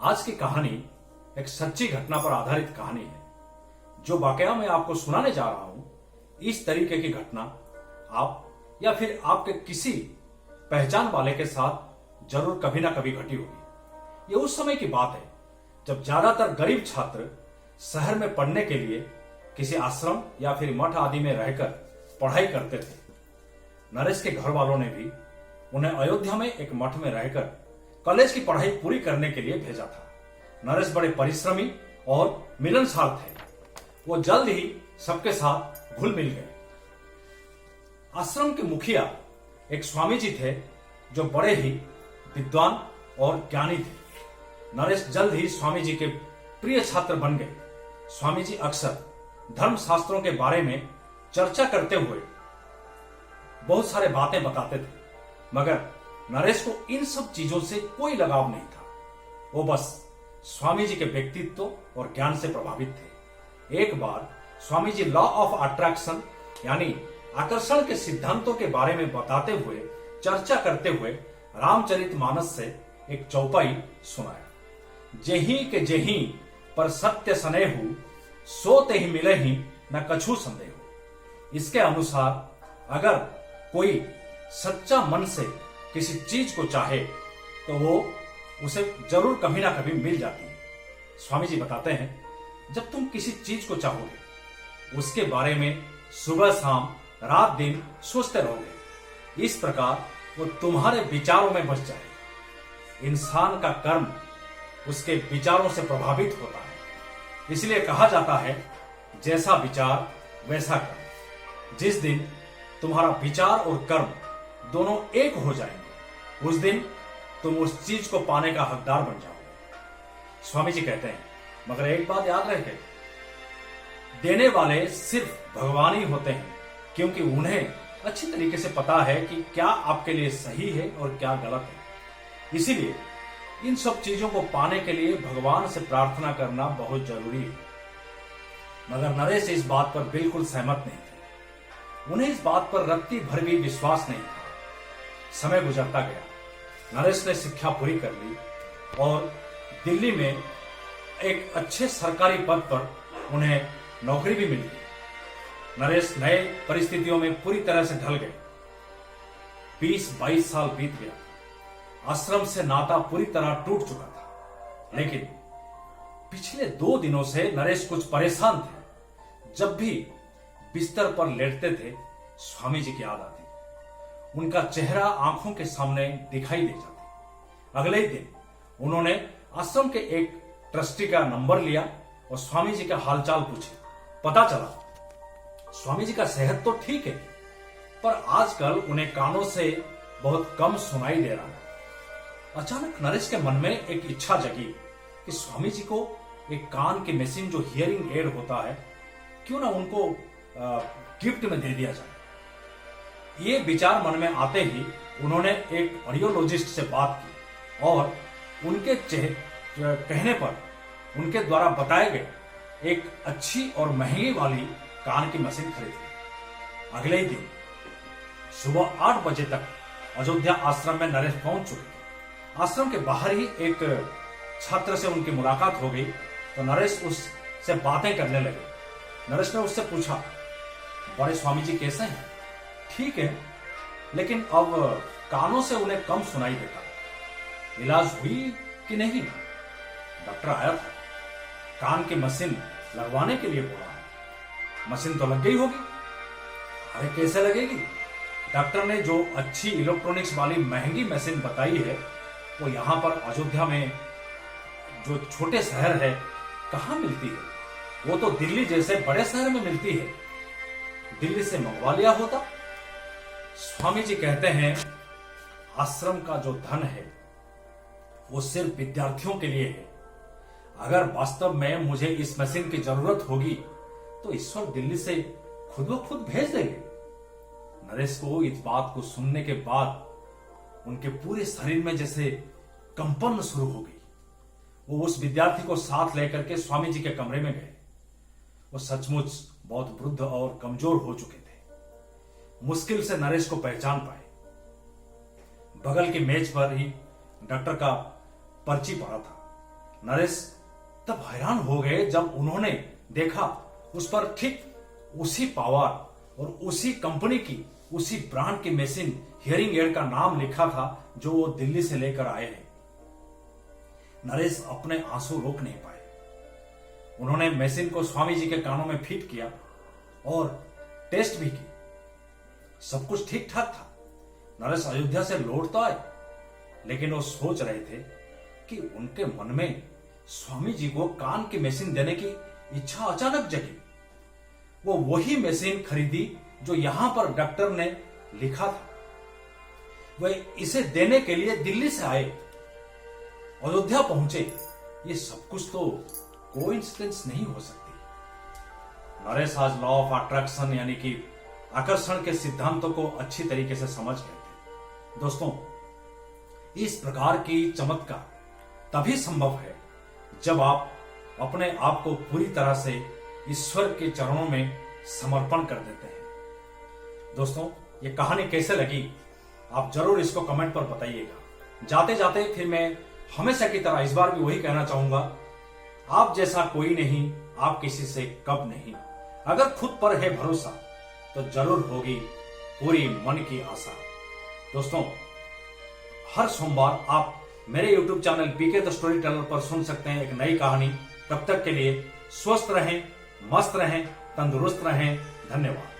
आज की कहानी एक सच्ची घटना पर आधारित कहानी है जो वाकया मैं आपको सुनाने जा रहा हूं। इस तरीके की घटना आप या फिर आपके किसी पहचान वाले के साथ जरूर कभी ना कभी घटी होगी। ये उस समय की बात है जब ज्यादातर गरीब छात्र शहर में पढ़ने के लिए किसी आश्रम या फिर मठ आदि में रहकर पढ़ाई करते थे। नरेश के घर वालों ने भी उन्हें अयोध्या में एक मठ में रहकर कॉलेज की पढ़ाई पूरी करने के लिए भेजा था। नरेश बड़े परिश्रमी और मिलनसार थे। वो जल्द ही सबके साथ घुल मिल गए। आश्रम के मुखिया एक स्वामी जी थे जो बड़े ही विद्वान और ज्ञानी थे। नरेश जल्द ही स्वामी जी के प्रिय छात्र बन गए। स्वामी जी अक्सर धर्म शास्त्रों के बारे में चर्चा करते हुए बहुत सारे बातें बताते थे, मगर नरेश को इन सब चीजों से कोई लगाव नहीं था। वो बस स्वामी जी के व्यक्तित्व और ज्ञान से प्रभावित थे। एक बार Swami ji law of attraction यानी आकर्षण के सिद्धांतों के बारे में बताते हुए चर्चा करते हुए रामचरितमानस से एक चौपाई सुनाया। जेही के जेही पर सत्य सनेहु, सोते ही मिले ही न कछु संदेह। इसके अनुसार अगर कोई सच्चा मन से किसी चीज को चाहे तो वो उसे जरूर कभी ना कभी मिल जाती है। स्वामी जी बताते हैं, जब तुम किसी चीज को चाहोगे उसके बारे में सुबह शाम रात दिन सोचते रहोगे, इस प्रकार वो तुम्हारे विचारों में बस जाएगा। इंसान का कर्म उसके विचारों से प्रभावित होता है। इसलिए कहा जाता है, जैसा विचार वैसा कर्म। जिस दिन तुम्हारा विचार और कर्म दोनों एक हो जाएंगे, उस दिन तुम उस चीज को पाने का हकदार बन जाओगे। स्वामी जी कहते हैं, मगर एक बात याद रखे, देने वाले सिर्फ भगवान ही होते हैं, क्योंकि उन्हें अच्छी तरीके से पता है कि क्या आपके लिए सही है और क्या गलत है। इसीलिए इन सब चीजों को पाने के लिए भगवान से प्रार्थना करना बहुत जरूरी है। मगर नरेश इस बात पर बिल्कुल सहमत नहीं थे। उन्हें इस बात पर रत्ती भर भी विश्वास नहीं था। समय गुजरता गया। नरेश ने शिक्षा पूरी कर ली और दिल्ली में एक अच्छे सरकारी पद पर उन्हें नौकरी भी मिल गई। नरेश नए परिस्थितियों में पूरी तरह से ढल गए। 20-22 साल बीत गया। आश्रम से नाता पूरी तरह टूट चुका था। लेकिन पिछले 2 दिनों से नरेश कुछ परेशान थे। जब भी बिस्तर पर लेटते थे, स्वामी जी की याद आती। उनका चेहरा आंखों के सामने दिखाई दे जाता। अगले ही दिन उन्होंने आश्रम के एक ट्रस्टी का नंबर लिया और स्वामी जी का हालचाल पूछे। पता चला स्वामी जी का सेहत तो ठीक है, पर आजकल उन्हें कानों से बहुत कम सुनाई दे रहा है। अचानक नरेश के मन में एक इच्छा जगी कि स्वामी जी को एक कान की मशीन जो हियरिंग एड होता है, क्यों ना उनको गिफ्ट में दे दिया जाए। ये विचार मन में आते ही उन्होंने एक ऑडियोलॉजिस्ट से बात की और उनके कहने पर उनके द्वारा बताए गए एक अच्छी और महंगी वाली कान की मशीन खरीदी। अगले ही दिन सुबह 8 बजे तक अयोध्या आश्रम में नरेश पहुंच चुके थे। आश्रम के बाहर ही एक छात्र से उनकी मुलाकात हो गई तो नरेश उससे बातें करने लगे। नरेश ने उससे पूछा, बड़े स्वामी जी कैसे हैं? ठीक है, लेकिन अब कानों से उन्हें कम सुनाई देता। इलाज हुई कि नहीं? डॉक्टर आया था, कान की मशीन लगवाने के लिए बोला है। मशीन तो लग गई होगी? अरे कैसे लगेगी? डॉक्टर ने जो अच्छी इलेक्ट्रॉनिक्स वाली महंगी मशीन बताई है वो यहाँ पर अयोध्या में जो छोटे शहर है कहाँ मिलती है? वो तो दिल्ली जैसे बड़े शहर में मिलती है। दिल्ली से मंगवा लिया होता। स्वामी जी कहते हैं, आश्रम का जो धन है वो सिर्फ विद्यार्थियों के लिए है। अगर वास्तव में मुझे इस मशीन की जरूरत होगी तो ईश्वर दिल्ली से खुद ब खुद भेज देंगे। नरेश को इस बात को सुनने के बाद उनके पूरे शरीर में जैसे कंपन शुरू हो गई। वो उस विद्यार्थी को साथ लेकर के स्वामी जी के कमरे में गए। वो सचमुच बहुत वृद्ध और कमजोर हो चुके थे। मुश्किल से नरेश को पहचान पाए। बगल की मेज पर ही डॉक्टर का पर्ची पड़ा था। नरेश तब हैरान हो गए जब उन्होंने देखा उस पर ठीक उसी पावर और उसी कंपनी की, उसी ब्रांड की मशीन हियरिंग एड का नाम लिखा था जो वो दिल्ली से लेकर आए हैं। नरेश अपने आंसू रोक नहीं पाए। उन्होंने मशीन को स्वामी जी के कानों में फिट किया और टेस्ट भी की। सब कुछ ठीक ठाक था। नरेश अयोध्या से लौट तो आए, लेकिन वो सोच रहे थे कि उनके मन में स्वामी जी को कान की मशीन देने की इच्छा अचानक जगी। वो वही मशीन खरीदी जो यहां पर डॉक्टर ने लिखा था। वे इसे देने के लिए दिल्ली से आए, अयोध्या पहुंचे। ये सब कुछ तो कोइंसिडेंस नहीं हो सकती। नरेश आज लॉ ऑफ अट्रैक्शन यानी कि आकर्षण के सिद्धांतों को अच्छी तरीके से समझ गए थे। दोस्तों, इस प्रकार की चमत्कार तभी संभव है जब आप अपने आप को पूरी तरह से ईश्वर के चरणों में समर्पण कर देते हैं। दोस्तों, ये कहानी कैसे लगी आप जरूर इसको कमेंट पर बताइएगा। जाते जाते फिर मैं हमेशा की तरह इस बार भी वही कहना चाहूंगा, आप जैसा कोई नहीं, आप किसी से कब नहीं। अगर खुद पर है भरोसा तो जरूर होगी पूरी मन की आशा। दोस्तों, हर सोमवार आप मेरे YouTube channel PK the storyteller पर सुन सकते हैं एक नई कहानी। तब तक के लिए स्वस्थ रहें, मस्त रहें, तंदुरुस्त रहें। धन्यवाद।